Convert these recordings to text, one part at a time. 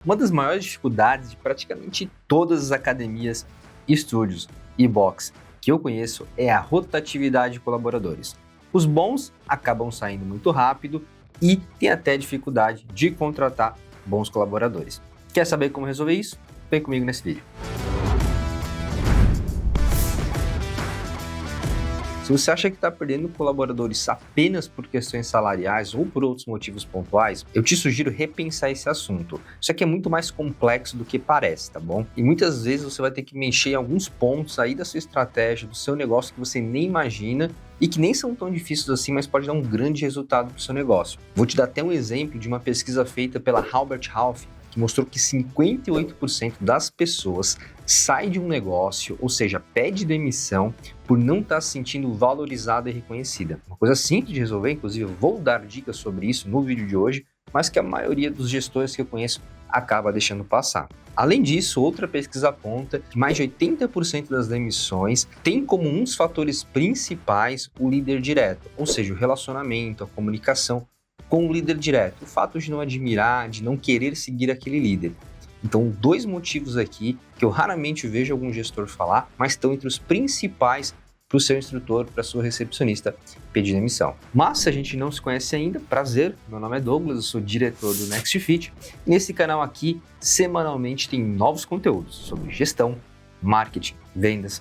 Uma das maiores dificuldades de praticamente todas as academias, estúdios e box que eu conheço é a rotatividade de colaboradores. Os bons acabam saindo muito rápido e tem até dificuldade de contratar bons colaboradores. Quer saber como resolver isso? Vem comigo nesse vídeo. Se você acha que está perdendo colaboradores apenas por questões salariais ou por outros motivos pontuais, eu te sugiro repensar esse assunto. Isso aqui é muito mais complexo do que parece, tá bom? E muitas vezes você vai ter que mexer em alguns pontos aí da sua estratégia, do seu negócio que você nem imagina e que nem são tão difíceis assim, mas pode dar um grande resultado para o seu negócio. Vou te dar até um exemplo de uma pesquisa feita pela Hubert Half, que mostrou que 58% das pessoas sai de um negócio, ou seja, pede demissão por não estar se sentindo valorizada e reconhecida. Uma coisa simples de resolver, inclusive eu vou dar dicas sobre isso no vídeo de hoje, mas que a maioria dos gestores que eu conheço acaba deixando passar. Além disso, outra pesquisa aponta que mais de 80% das demissões tem como um dos fatores principais o líder direto, ou seja, o relacionamento, a comunicação com o líder direto, o fato de não admirar, de não querer seguir aquele líder. Então, dois motivos aqui que eu raramente vejo algum gestor falar, mas estão entre os principais para o seu instrutor, para a sua recepcionista pedir demissão. Mas se a gente não se conhece ainda, prazer, meu nome é Douglas, eu sou diretor do NextFit. E nesse canal aqui, semanalmente tem novos conteúdos sobre gestão, marketing, vendas,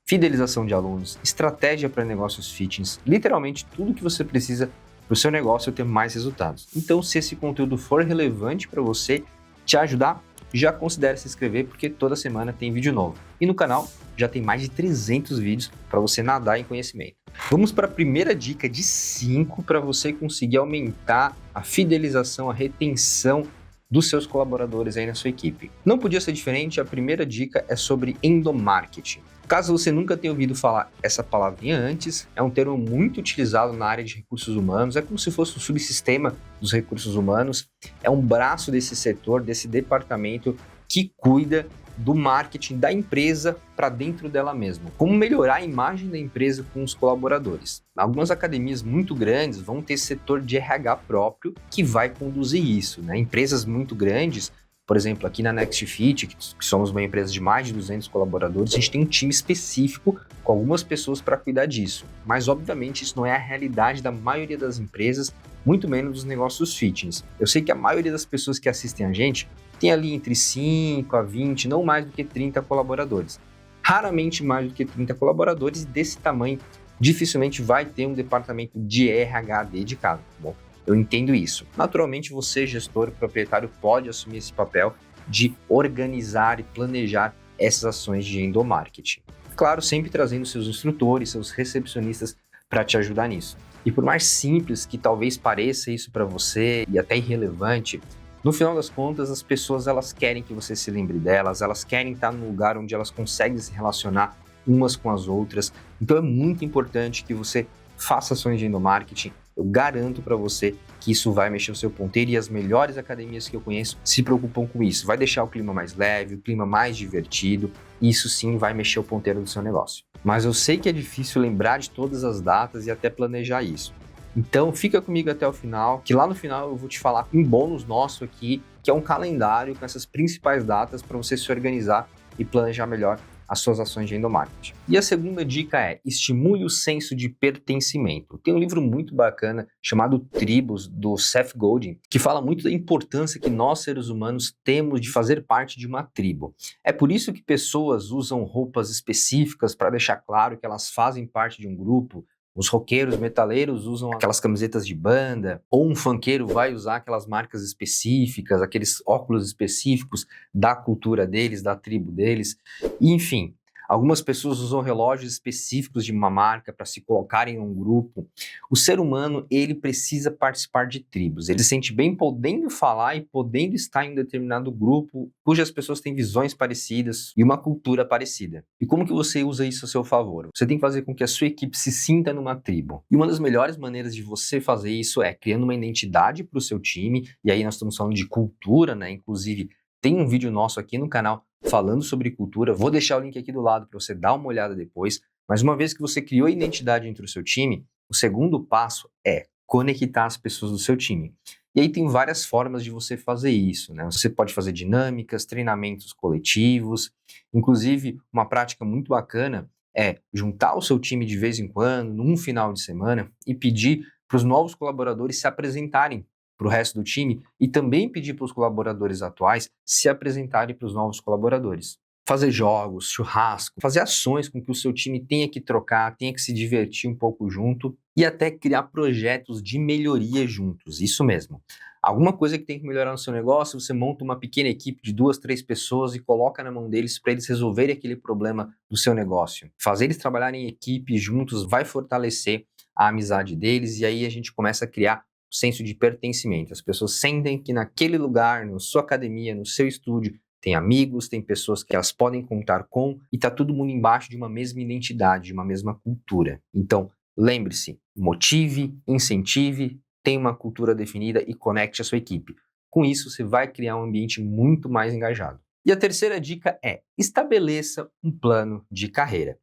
fidelização de alunos, estratégia para negócios fitness, literalmente tudo que você precisa para o seu negócio ter mais resultados. Então, se esse conteúdo for relevante para você, te ajudar, já considere se inscrever, porque toda semana tem vídeo novo. E no canal já tem mais de 300 vídeos para você nadar em conhecimento. Vamos para a primeira dica de 5 para você conseguir aumentar a fidelização, a retenção dos seus colaboradores aí na sua equipe. Não podia ser diferente, a primeira dica é sobre endomarketing. Caso você nunca tenha ouvido falar essa palavrinha antes, é um termo muito utilizado na área de recursos humanos, é como se fosse um subsistema dos recursos humanos, é um braço desse setor, desse departamento que cuida do marketing da empresa para dentro dela mesma. Como melhorar a imagem da empresa com os colaboradores. Algumas academias muito grandes vão ter setor de RH próprio que vai conduzir isso, né? Empresas muito grandes, por exemplo, aqui na NextFit, que somos uma empresa de mais de 200 colaboradores, a gente tem um time específico com algumas pessoas para cuidar disso. Mas, obviamente, isso não é a realidade da maioria das empresas, muito menos dos negócios fitness. Eu sei que a maioria das pessoas que assistem a gente tem ali entre 5 a 20, não mais do que 30 colaboradores. Raramente mais do que 30 colaboradores, e desse tamanho dificilmente vai ter um departamento de RH dedicado, tá bom? Eu entendo isso. Naturalmente, você, gestor, proprietário, pode assumir esse papel de organizar e planejar essas ações de endomarketing. Claro, sempre trazendo seus instrutores, seus recepcionistas para te ajudar nisso. E por mais simples que talvez pareça isso para você e até irrelevante, no final das contas, as pessoas elas querem que você se lembre delas, elas querem estar num lugar onde elas conseguem se relacionar umas com as outras. Então é muito importante que você faça ações de endomarketing. Eu garanto para você que isso vai mexer o seu ponteiro, e as melhores academias que eu conheço se preocupam com isso. Vai deixar o clima mais leve, o clima mais divertido, e isso sim vai mexer o ponteiro do seu negócio. Mas eu sei que é difícil lembrar de todas as datas e até planejar isso. Então fica comigo até o final, que lá no final eu vou te falar um bônus nosso aqui, que é um calendário com essas principais datas para você se organizar e planejar melhor as suas ações de endomarketing. E a segunda dica é: estimule o senso de pertencimento. Tem um livro muito bacana chamado Tribos, do Seth Godin, que fala muito da importância que nós, seres humanos, temos de fazer parte de uma tribo. É por isso que pessoas usam roupas específicas para deixar claro que elas fazem parte de um grupo. Os roqueiros, metaleiros usam aquelas camisetas de banda, ou um funkeiro vai usar aquelas marcas específicas, aqueles óculos específicos da cultura deles, da tribo deles, enfim. Algumas pessoas usam relógios específicos de uma marca para se colocarem em um grupo. O ser humano, ele precisa participar de tribos. Ele se sente bem podendo falar e podendo estar em um determinado grupo, cujas pessoas têm visões parecidas e uma cultura parecida. E como que você usa isso a seu favor? Você tem que fazer com que a sua equipe se sinta numa tribo. E uma das melhores maneiras de você fazer isso é criando uma identidade para o seu time, e aí nós estamos falando de cultura, né? Inclusive, tem um vídeo nosso aqui no canal falando sobre cultura. Vou deixar o link aqui do lado para você dar uma olhada depois. Mas uma vez que você criou a identidade entre o seu time, o segundo passo é conectar as pessoas do seu time. E aí tem várias formas de você fazer isso, né? Você pode fazer dinâmicas, treinamentos coletivos, inclusive uma prática muito bacana é juntar o seu time de vez em quando, num final de semana, e pedir para os novos colaboradores se apresentarem para o resto do time e também pedir para os colaboradores atuais se apresentarem para os novos colaboradores. Fazer jogos, churrasco, fazer ações com que o seu time tenha que trocar, tenha que se divertir um pouco junto e até criar projetos de melhoria juntos, isso mesmo. Alguma coisa que tem que melhorar no seu negócio, você monta uma pequena equipe de 2, 3 pessoas e coloca na mão deles para eles resolverem aquele problema do seu negócio. Fazer eles trabalharem em equipe juntos vai fortalecer a amizade deles e aí a gente começa a criar um senso de pertencimento. As pessoas sentem que naquele lugar, na sua academia, no seu estúdio, tem amigos, tem pessoas que elas podem contar com e tá todo mundo embaixo de uma mesma identidade, de uma mesma cultura. Então, lembre-se, motive, incentive, tenha uma cultura definida e conecte a sua equipe. Com isso, você vai criar um ambiente muito mais engajado. E a terceira dica é: estabeleça um plano de carreira.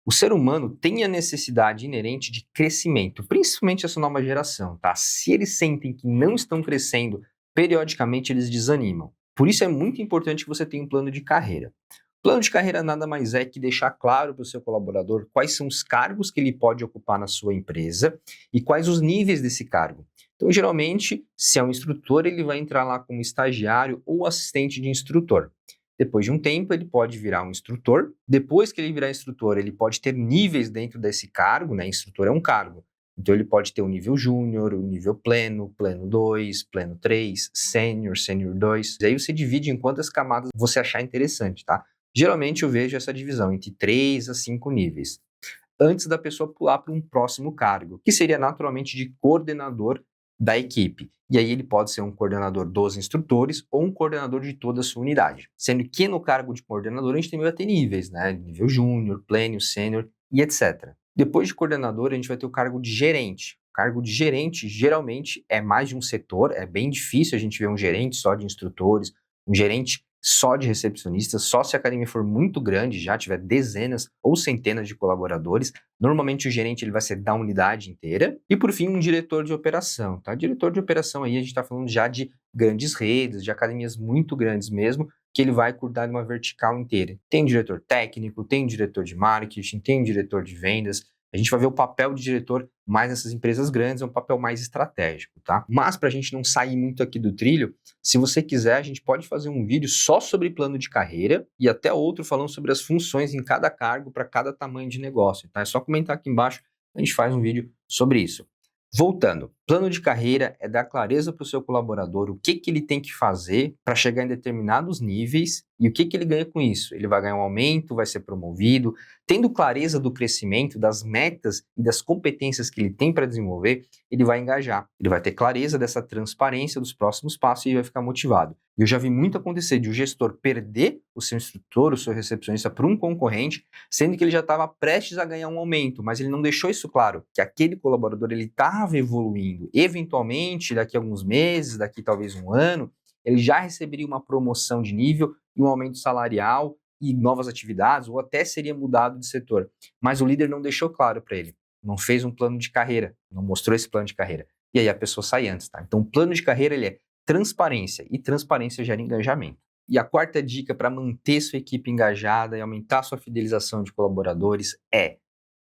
O ser humano tem a necessidade inerente de crescimento, principalmente essa nova geração, tá? Se eles sentem que não estão crescendo, periodicamente eles desanimam. Por isso é muito importante que você tenha um plano de carreira. Plano de carreira nada mais é que deixar claro para o seu colaborador quais são os cargos que ele pode ocupar na sua empresa e quais os níveis desse cargo. Então, geralmente, se é um instrutor, ele vai entrar lá como estagiário ou assistente de instrutor. Depois de um tempo, ele pode virar um instrutor. Depois que ele virar instrutor, ele pode ter níveis dentro desse cargo, né? Instrutor é um cargo. Então, ele pode ter o nível júnior, o nível pleno, pleno 2, pleno 3, sênior, sênior 2. E aí você divide em quantas camadas você achar interessante, tá? Geralmente eu vejo essa divisão entre 3 a 5 níveis, antes da pessoa pular para um próximo cargo, que seria naturalmente de coordenador da equipe. E aí ele pode ser um coordenador dos instrutores ou um coordenador de toda a sua unidade. Sendo que no cargo de coordenador a gente também vai ter níveis, né? Nível júnior, pleno, sênior e etc. Depois de coordenador, a gente vai ter o cargo de gerente. O cargo de gerente, geralmente, é mais de um setor, é bem difícil a gente ver um gerente só de instrutores, um gerente só de recepcionistas, só se a academia for muito grande, já tiver dezenas ou centenas de colaboradores. Normalmente o gerente ele vai ser da unidade inteira. E por fim, um diretor de operação, tá? Diretor de operação aí a gente está falando já de grandes redes, de academias muito grandes mesmo, que ele vai cuidar de uma vertical inteira. Tem um diretor técnico, tem um diretor de marketing, tem um diretor de vendas. A gente vai ver o papel de diretor mais nessas empresas grandes, é um papel mais estratégico, tá? Mas para a gente não sair muito aqui do trilho, se você quiser, a gente pode fazer um vídeo só sobre plano de carreira e até outro falando sobre as funções em cada cargo para cada tamanho de negócio, tá? É só comentar aqui embaixo, a gente faz um vídeo sobre isso. Voltando, plano de carreira é dar clareza para o seu colaborador o que ele tem que fazer para chegar em determinados níveis e o que ele ganha com isso. Ele vai ganhar um aumento, vai ser promovido. Tendo clareza do crescimento, das metas e das competências que ele tem para desenvolver, ele vai engajar. Ele vai ter clareza dessa transparência dos próximos passos e vai ficar motivado. Eu já vi muito acontecer de o gestor perder o seu instrutor, o seu recepcionista para um concorrente, sendo que ele já estava prestes a ganhar um aumento, mas ele não deixou isso claro, que aquele colaborador ele estava evoluindo. Eventualmente, daqui a alguns meses, daqui talvez um ano, ele já receberia uma promoção de nível e um aumento salarial e novas atividades, ou até seria mudado de setor. Mas o líder não deixou claro para ele, não fez um plano de carreira, não mostrou esse plano de carreira. E aí a pessoa sai antes, tá? Então o plano de carreira ele é transparência, e transparência gera engajamento. E a quarta dica para manter sua equipe engajada e aumentar sua fidelização de colaboradores é: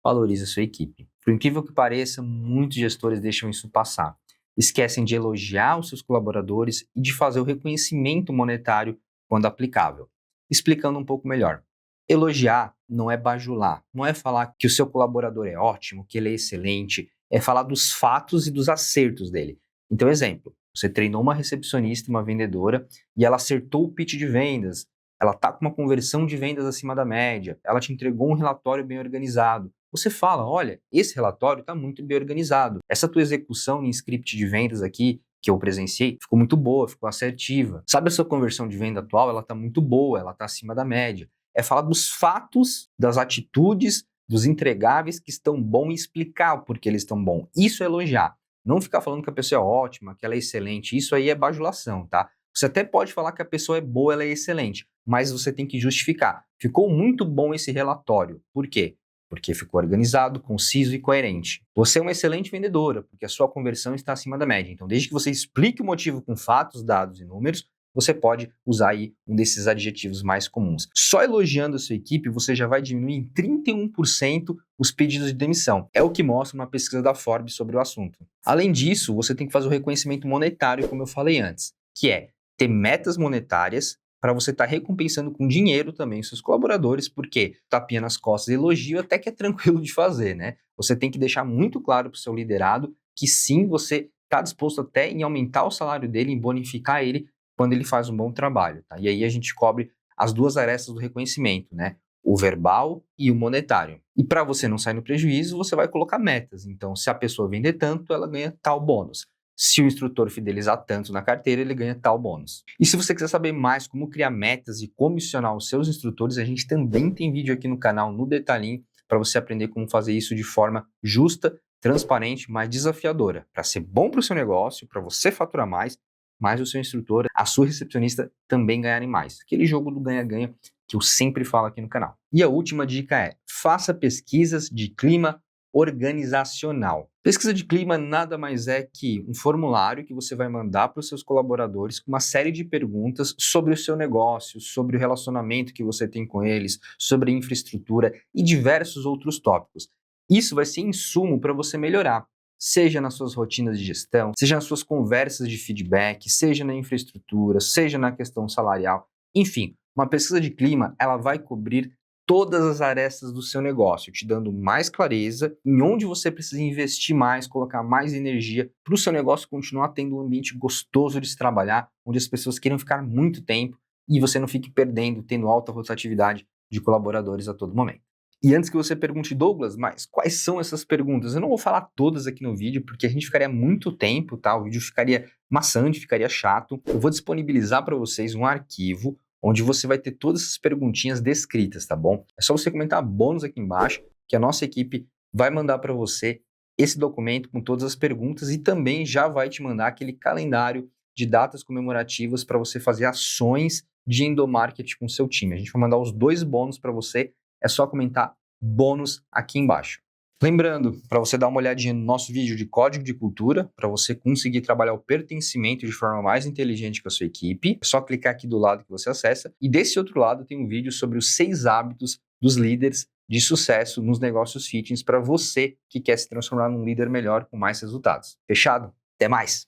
valorize a sua equipe. Por incrível que pareça, muitos gestores deixam isso passar. Esquecem de elogiar os seus colaboradores e de fazer o reconhecimento monetário quando aplicável. Explicando um pouco melhor. Elogiar não é bajular, não é falar que o seu colaborador é ótimo, que ele é excelente, é falar dos fatos e dos acertos dele. Então, exemplo, você treinou uma recepcionista, uma vendedora, e ela acertou o pitch de vendas, ela está com uma conversão de vendas acima da média, ela te entregou um relatório bem organizado. Você fala, olha, esse relatório está muito bem organizado. Essa tua execução em script de vendas aqui, que eu presenciei, ficou muito boa, ficou assertiva. Sabe a sua conversão de venda atual? Ela está muito boa, ela está acima da média. É falar dos fatos, das atitudes, dos entregáveis que estão bons e explicar o porquê eles estão bons. Isso é elogiar. Não ficar falando que a pessoa é ótima, que ela é excelente. Isso aí é bajulação, tá? Você até pode falar que a pessoa é boa, ela é excelente, mas você tem que justificar. Ficou muito bom esse relatório. Por quê? porque ficou organizado, conciso e coerente. Você é uma excelente vendedora, porque a sua conversão está acima da média. Então, desde que você explique o motivo com fatos, dados e números, você pode usar aí um desses adjetivos mais comuns. Só elogiando a sua equipe, você já vai diminuir em 31% os pedidos de demissão. É o que mostra uma pesquisa da Forbes sobre o assunto. Além disso, você tem que fazer o reconhecimento monetário, como eu falei antes, que é ter metas monetárias para você estar recompensando com dinheiro também os seus colaboradores, porque tapinha nas costas e elogio até que é tranquilo de fazer, né? Você tem que deixar muito claro para o seu liderado que sim, você está disposto até em aumentar o salário dele, em bonificar ele quando ele faz um bom trabalho, tá? E aí a gente cobre as duas arestas do reconhecimento, né? O verbal e o monetário. E para você não sair no prejuízo, você vai colocar metas. Então, se a pessoa vender tanto, ela ganha tal bônus. Se o instrutor fidelizar tanto na carteira, ele ganha tal bônus. E se você quiser saber mais como criar metas e comissionar os seus instrutores, a gente também tem vídeo aqui no canal, no detalhinho, para você aprender como fazer isso de forma justa, transparente, mas desafiadora, para ser bom para o seu negócio, para você faturar mais, mas o seu instrutor, a sua recepcionista também ganharem mais. Aquele jogo do ganha-ganha que eu sempre falo aqui no canal. E a última dica é: faça pesquisas de clima organizacional. Pesquisa de clima nada mais é que um formulário que você vai mandar para os seus colaboradores com uma série de perguntas sobre o seu negócio, sobre o relacionamento que você tem com eles, sobre a infraestrutura e diversos outros tópicos. Isso vai ser insumo para você melhorar, seja nas suas rotinas de gestão, seja nas suas conversas de feedback, seja na infraestrutura, seja na questão salarial. Enfim, uma pesquisa de clima, ela vai cobrir todas as arestas do seu negócio, te dando mais clareza em onde você precisa investir mais, colocar mais energia para o seu negócio continuar tendo um ambiente gostoso de se trabalhar, onde as pessoas queiram ficar muito tempo e você não fique perdendo, tendo alta rotatividade de colaboradores a todo momento. E antes que você pergunte, Douglas, mas quais são essas perguntas? Eu não vou falar todas aqui no vídeo, porque a gente ficaria muito tempo, tá? O vídeo ficaria maçante, ficaria chato. Eu vou disponibilizar para vocês um arquivo onde você vai ter todas essas perguntinhas descritas, tá bom? É só você comentar bônus aqui embaixo, que a nossa equipe vai mandar para você esse documento com todas as perguntas e também já vai te mandar aquele calendário de datas comemorativas para você fazer ações de endomarketing com o seu time. A gente vai mandar os 2 bônus para você, é só comentar bônus aqui embaixo. Lembrando, para você dar uma olhadinha no nosso vídeo de código de cultura, para você conseguir trabalhar o pertencimento de forma mais inteligente com a sua equipe, é só clicar aqui do lado que você acessa. E desse outro lado tem um vídeo sobre os 6 hábitos dos líderes de sucesso nos negócios fitness para você que quer se transformar num líder melhor com mais resultados. Fechado? Até mais!